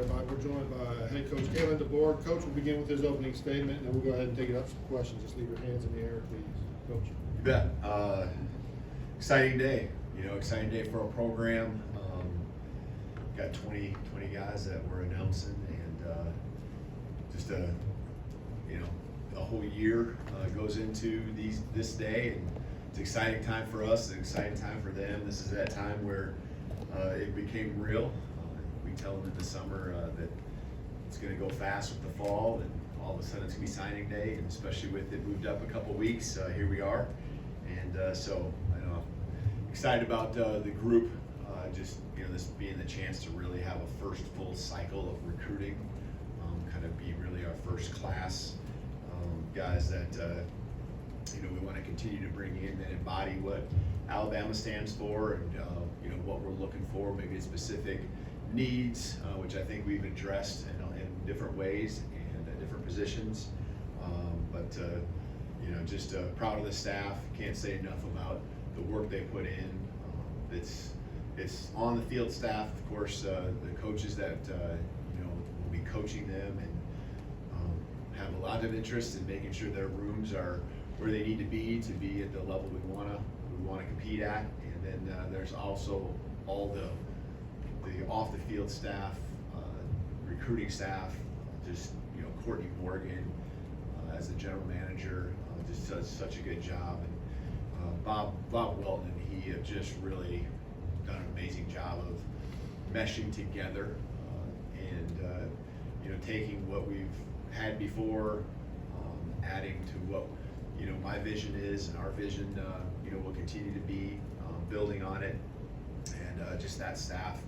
everybody. We're joined by head coach Kalen, DeBoer. Coach will begin with his opening statement, and then we'll go ahead and take it up some questions. Just leave your hands in the air, please. Coach. You bet. Exciting day. Exciting day for our program. Got 20 guys that we're announcing, and just a whole year goes into this day, and it's an exciting time for us, an exciting time for them. This is that time where it became real. We tell them in the summer that it's going to go fast with the fall, and all of a sudden it's going to be signing day, and especially with it moved up a couple weeks, here we are. And so excited about the group, this being the chance to really have a first full cycle of recruiting, kind of be really our first class guys that we want to continue to bring in that embody what Alabama stands for, and what we're looking for, maybe specific needs, which I think we've addressed in different ways and at different positions. Just proud of the staff. Can't say enough about the work they put in. It's on the field staff, of course, the coaches that will be coaching them and have a lot of interest in making sure their rooms are where they need to be at the level we want to compete at. And then there's also all the off the field staff, recruiting staff, Courtney Morgan as the general manager just does such a good job, and Bob Welton and he have just really done an amazing job of meshing together and taking what we've had before, adding to what my vision is, and our vision will continue to be building on it, and just that staff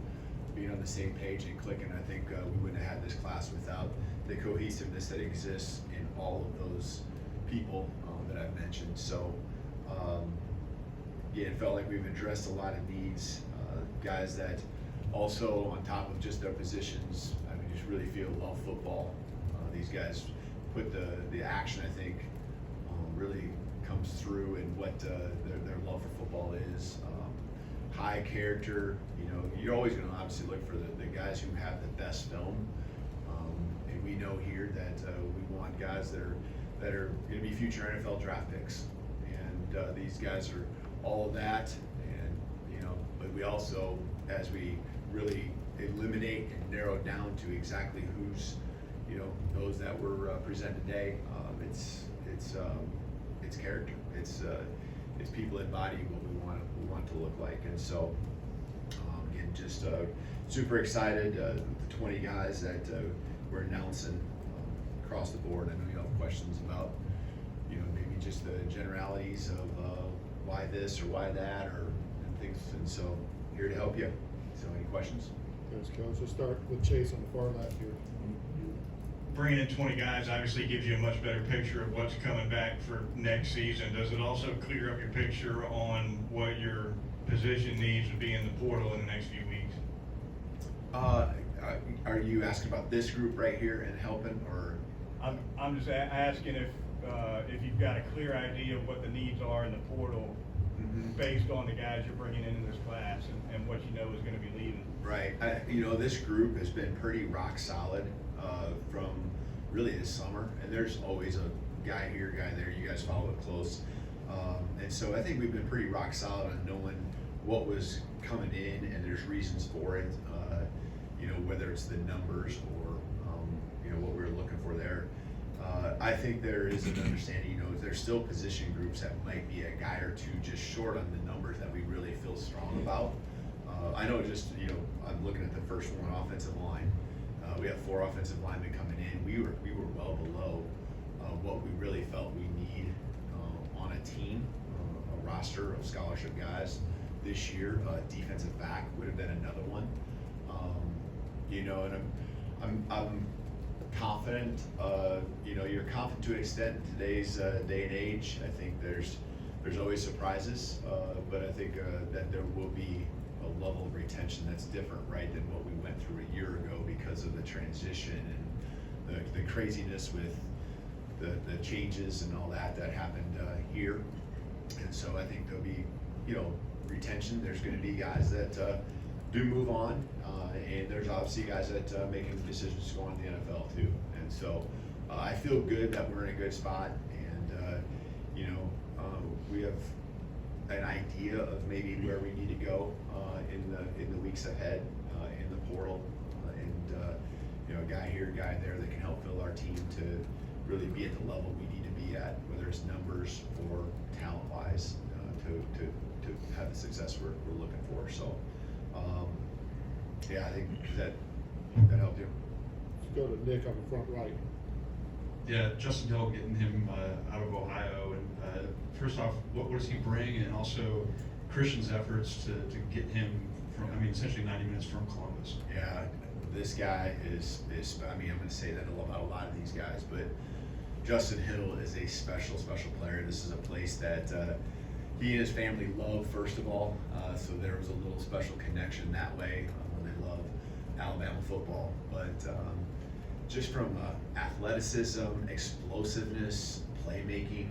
being on the same page and clicking. I think we wouldn't have had this class without the cohesiveness that exists in all of those people that I've mentioned. So it felt like we've addressed a lot of needs, guys that also on top of just their positions, just really feel love football. These guys put the action, I think, really comes through in what their love for football is. High character, you're always going to obviously look for the guys who have the best film. And we know here that we want guys that are going to be future NFL draft picks. And these guys are all of that. And, but we also, as we really eliminate and narrow down to exactly who's, those that were presented today, it's character. It's people embodying what we want to look like. And so again, just super excited. The 20 guys that we're announcing across the board. I know you have questions about maybe just the generalities of why this or why that and things. And so here to help you. So any questions? Thanks, Coach. Let's start with Chase on the far left here. Bringing in 20 guys obviously gives you a much better picture of what's coming back for next season. Does it also clear up your picture on what your position needs to be in the portal in the next few weeks? Are you asking about this group right here and helping, or? I'm just asking if you've got a clear idea of what the needs are in the portal, based on the guys you're bringing in this class and what you know is going to be leaving. Right. This group has been pretty rock solid from really this summer, and there's always a guy here, guy there. You guys follow it close, and so I think we've been pretty rock solid on knowing what was coming in, and there's reasons for it. Whether it's the numbers or what we were looking for there. I think there is an understanding. There's still position groups that might be a guy or two just short on the numbers that we really feel strong about. I know I'm looking at the first one, offensive line. We have 4 offensive linemen coming in. We were well below what we really felt we need on a team, a roster of scholarship guys this year. Defensive back would have been another one. And I'm confident. You're confident to an extent in today's day and age. I think there's always surprises, but I think that there will be a level of retention that's different, right, than what we went through a year ago because of the transition and the craziness with the changes and all that happened here. And so I think there'll be, retention. There's going to be guys that do move on. and there's obviously guys that making decisions to go on the NFL too. And so I feel good that we're in a good spot, and we have an idea of maybe where we need to go in the weeks ahead in the portal, and a guy here, a guy there that can help fill our team to really be at the level we need to be at, whether it's numbers or talent-wise, to have the success we're looking for. So, I think that helped you. Let's go to Nick on the front right. Yeah, Justin Hill, getting him out of Ohio, and first off, what does he bring, and also Christian's efforts to get him from, essentially 90 minutes from Columbus. Yeah, this guy is I'm going to say that about a lot of these guys, but Justin Hill is a special player. This is a place that he and his family love, first of all, so there was a little special connection that way. They love Alabama football, but just from athleticism, explosiveness, playmaking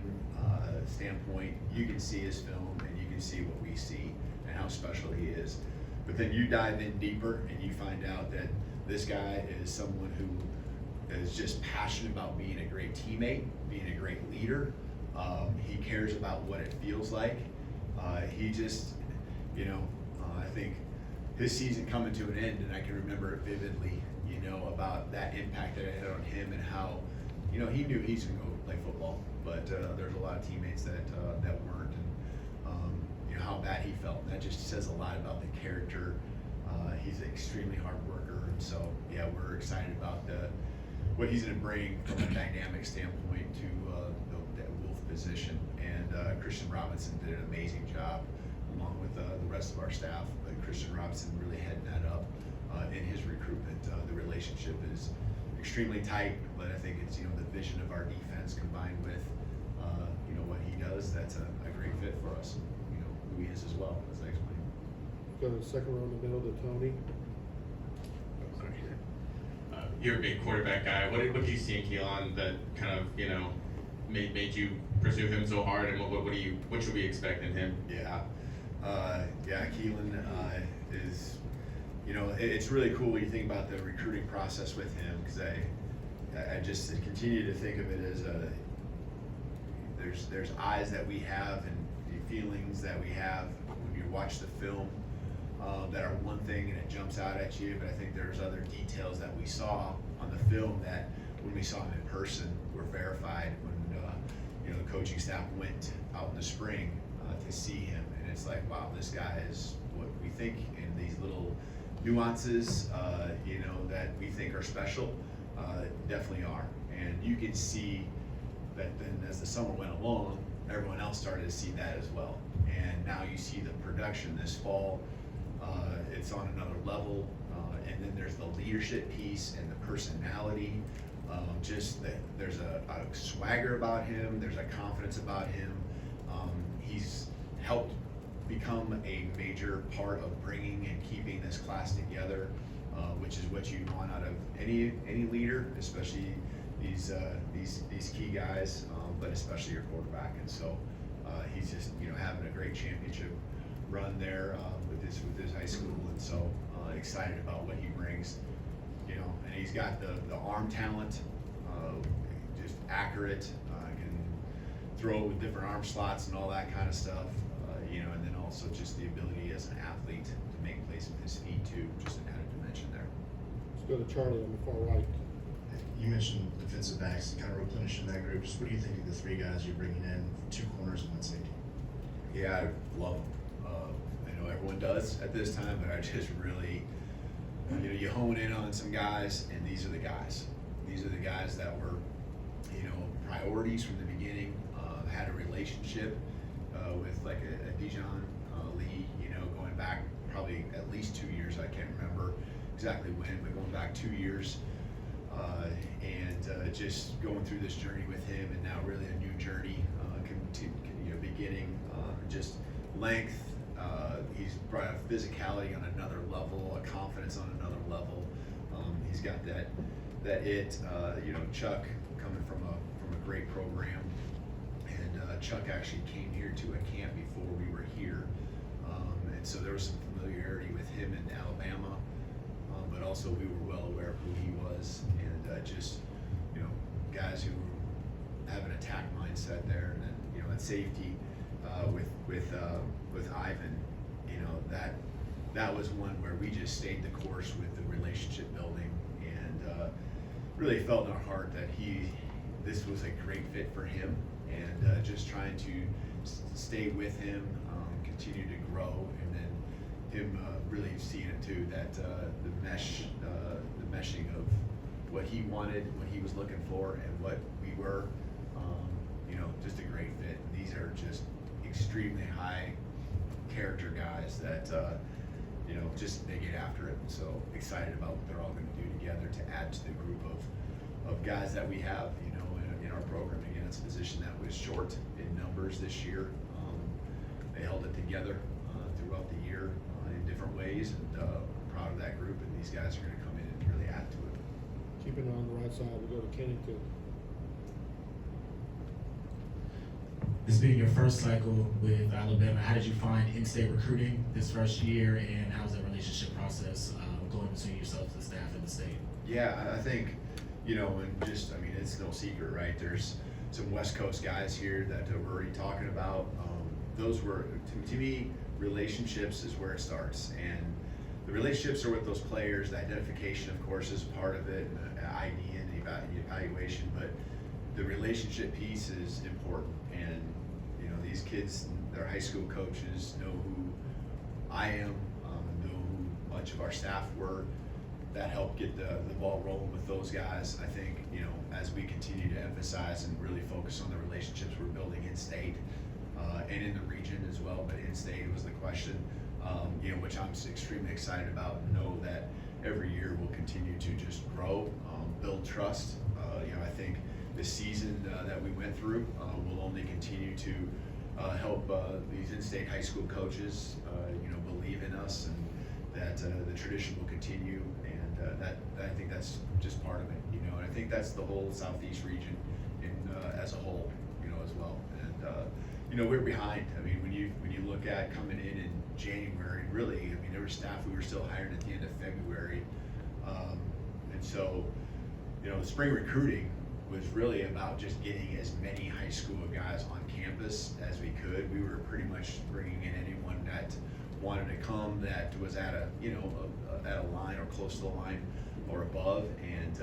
standpoint, you can see his film and you can see what we see and how special he is. But then you dive in deeper and you find out that this guy is someone who is just passionate about being a great teammate, being a great leader. He cares about what it feels like. He just, I think his season coming to an end, and I can remember it vividly, about that impact that it had on him and how, he knew he's going to go play football, but there's a lot of teammates that weren't, and how bad he felt. And that just says a lot about the character. He's an extremely hard worker, and so we're excited about what he's going to bring from a dynamic standpoint to that Wolf position. And Christian Robinson did an amazing job along with the rest of our staff. But Christian Robinson really heading that up in his recruitment. The relationship is extremely tight, but I think it's the vision of our defense combined with what he does. That's a great fit for us. Who he is as well, as I explained. Go to the second row in the middle to Tony. You're a big quarterback guy. What did you see in Keon that kind of made you pursue him so hard, and what should we expect in him? Keelan is, it's really cool when you think about the recruiting process with him, because I just continue to think of it as there's eyes that we have and the feelings that we have when you watch the film that are one thing and it jumps out at you, but I think there's other details that we saw on the film that when we saw him in person were verified when the coaching staff went out in the spring to see him, and it's like, wow, this guy is what we think, and these little nuances that we think are special definitely are. And you can see that then as the summer went along, everyone else started to see that as well, and now you see the production this fall. It's on another level, and then there's the leadership piece and the personality. Just that there's a swagger about him, there's a confidence about him. He's helped become a major part of bringing and keeping this class together, which is what you want out of any leader, especially these key guys, but especially your quarterback. And so he's just having a great championship run there with his high school, and so excited about what he brings. And he's got the arm talent, just accurate, can throw with different arm slots and all that kind of stuff. And then also just the ability as an athlete to make plays with his feet too, just an added dimension there. Let's go to Charlie on the far right. You mentioned defensive backs, kind of replenishing that group. Just what do you think of the three guys you're bringing in, 2 corners and 1 safety? Yeah, I love them. I know everyone does at this time, but I just really, you hone in on some guys, and these are the guys. These are the guys that were, priorities from the beginning. Had a relationship with like a Dijon Lee, going back probably at least 2 years. I can't remember exactly when, but going back 2 years. And just going through this journey with him, and now really a new journey, beginning, just length. He's brought a physicality on another level, a confidence on another level. He's got that Chuck coming from a great program, and Chuck actually came here to a camp before we were here, and so there was some familiarity with him in Alabama. but also we were well aware of who he was, and just, you know, guys who have an attack mindset there, and then, you know, at safety with Ivan, you know, that was one where we just stayed the course with the relationship building, and really felt in our heart that this was a great fit for him, and just trying to stay with him, continue to grow, and then him really seeing it too, that the meshing of what he wanted, what he was looking for, and what we were, you know, just a great fit. These are just extremely high character guys that, you know, just they get after it. So excited about what they're all going to do together to add to the group of guys that we have, you know, in our program. Again, it's a position that was short in numbers this year. They held it together throughout the year in different ways, and proud of that group. And these guys are going to come in and really add to it. Keeping it on the right side, we go to Kennington. This being your first cycle with Alabama, how did you find in-state recruiting this first year, and how's that relationship process going between yourself, the staff, and the state? Yeah, I think, you know, and just, I mean, it's no secret, right? There's some West Coast guys here that we're already talking about. Those were, to me, relationships is where it starts. And the relationships are with those players. The identification, of course, is part of it, ID and the evaluation, but the relationship piece is important. And, you know, these kids, their high school coaches know who I am, know who a bunch of our staff were. That helped get the ball rolling with those guys. I think, you know, as we continue to emphasize and really focus on the relationships we're building in state, and in the region as well, but in-state was the question, you know, which I'm extremely excited about. Know that every year we'll continue to just grow, build trust. You know, I think the season that we went through will only continue to help these in-state high school coaches, you know, believe in us, and that the tradition will continue, and that I think that's just part of it, you know, and I think that's the whole Southeast region as a whole, you know, as well. And you know, we're behind. I mean, when you look at coming in January, really, I mean, there were staff we were still hiring at the end of February, and so, you know, the spring recruiting was really about just getting as many high school guys on campus as we could. We were pretty much bringing in anyone that wanted to come, that was at a, you know, at a line or close to the line or above, and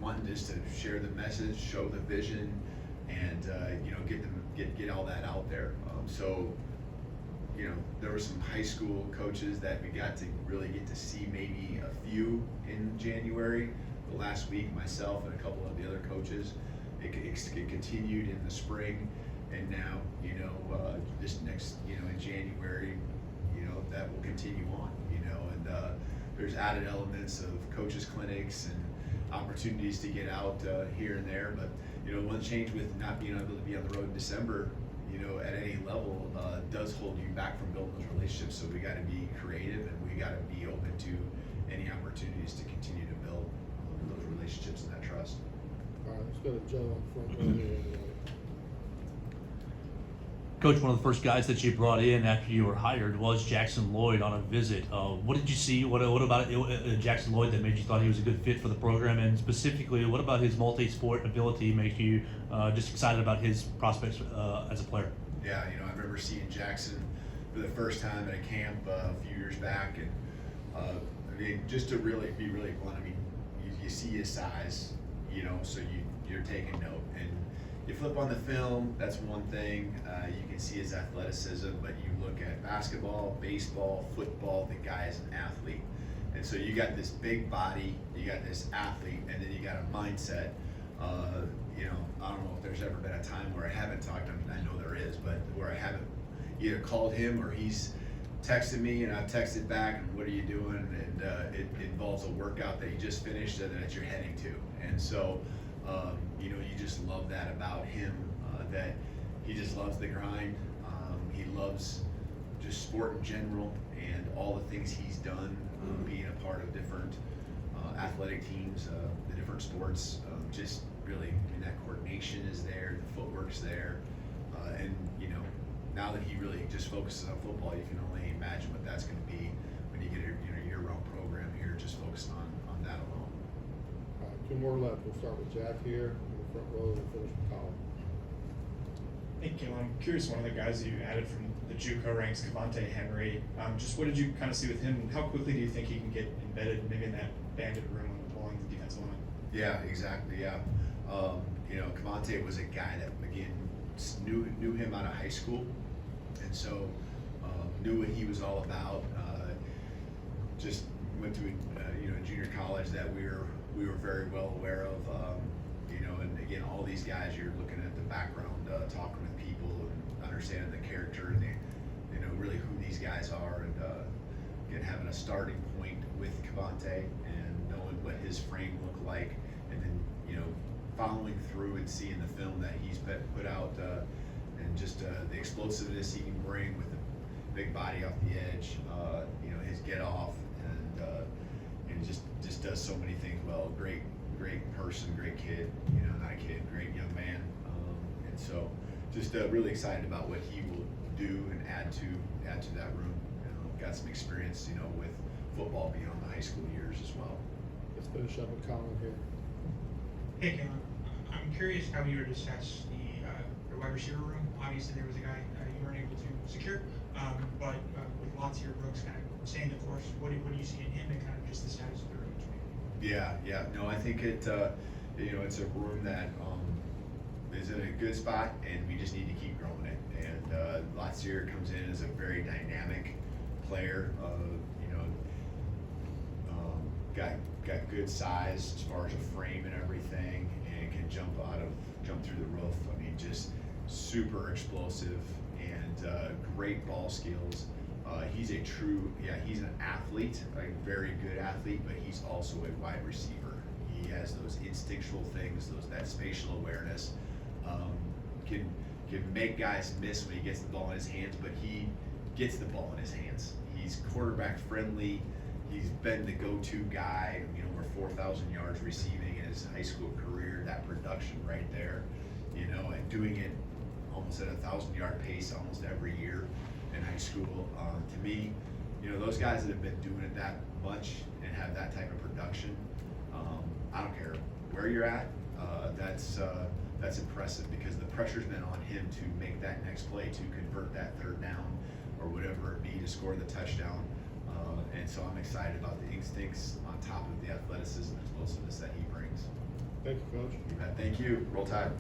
wanted just to share the message, show the vision, and you know, get all that out there. So, you know, there were some high school coaches that we got to really get to see, maybe a few in January. The last week, myself and a couple of the other coaches, it continued in the spring, and now, you know, this next, you know, in January, you know, that will continue on, you know, and there's added elements of coaches clinics and opportunities to get out here and there. But, you know, one change with not being able to be on the road in December, you know, at any level, does hold you back from building those relationships. So we got to be creative, and we got to be open to any opportunities to continue to build those relationships and that trust. All right, let's go to Joe on front row here. Coach, one of the first guys that you brought in after you were hired was Jackson Lloyd on a visit. What did you see? What about Jackson Lloyd that made you thought he was a good fit for the program? And specifically, what about his multi-sport ability makes you just excited about his prospects as a player? Yeah, you know, I remember seeing Jackson for the first time at a camp a few years back, and I mean, just to really be really blunt, I mean, you see his size, you know, so you're taking note, and you flip on the film, that's one thing. You can see his athleticism, but you look at basketball, baseball, football, the guy is an athlete. And so you got this big body, you got this athlete, and then you got a mindset. You know, I don't know if there's ever been a time where I haven't talked to him, I know there is, but where I haven't either called him or he's texted me and I've texted back, and what are you doing? And it involves a workout that you just finished and that you're heading to. And so, you know, you just love that about him, that he just loves the grind. He loves just sport in general and all the things he's done, being a part of different athletic teams, the different sports. Just really, I mean, that coordination is there, the footwork's there, and you know, now that he really just focuses on football, you can only imagine what that's going to be when you get a year-round program. year just focused on that alone. All right, two more left. We'll start with Jack here in the front row and finish with Colin. Hey, Keon, I'm curious, one of the guys that you added from the JuCo ranks, Kavante Henry, just what did you kind of see with him, and how quickly do you think he can get embedded maybe in that bandit room along the defensive line? Yeah, exactly. Yeah, you know, Kavante was a guy that again knew him out of high school, and so knew what he was all about. Just went to you know, junior college that we were very well aware of. You know, and again, all these guys, you're looking at the background, talking with people, and understanding the character, and you know, really who these guys are, and again, having a starting point with Kavante and knowing what his frame looked like, and then you know, following through and seeing the film that he's put out, and just the explosiveness he can bring with the big body off the edge, you know, his get off, and just does so many things well. Great person, great kid, you know, not a kid, great young man, and so just really excited about what he will do and add to that room. You know, got some experience, you know, with football beyond the high school years as well. Let's finish up with Colin here. Hey, Keon, I'm curious how you would assess the wide receiver room. Obviously, there was a guy you weren't able to secure, but with lots of your Brooks kind of staying the course, what do you see in him and kind of just the status of the room? Yeah. No, I think it, you know, it's a room that is in a good spot, and we just need to keep growing it. And Latsier comes in as a very dynamic player. You know, got good size as far as a frame and everything, and can jump through the roof. I mean, just super explosive and great ball skills. He's an athlete, a very good athlete, but he's also a wide receiver. He has those instinctual things, that spatial awareness. Can make guys miss when he gets the ball in his hands, but he gets the ball in his hands. He's quarterback friendly. He's been the go-to guy, you know, over 4,000 yards receiving in his high school career. That production right there, you know, and doing it almost at a 1,000-yard pace almost every year in high school. To me, you know, those guys that have been doing it that much and have that type of production, I don't care where you're at, that's impressive, because the pressure's been on him to make that next play, to convert that third down or whatever it be, to score the touchdown. And so I'm excited about the instincts on top of the athleticism and explosiveness that he brings. Thank you, Coach. You bet. Thank you. Roll Tide.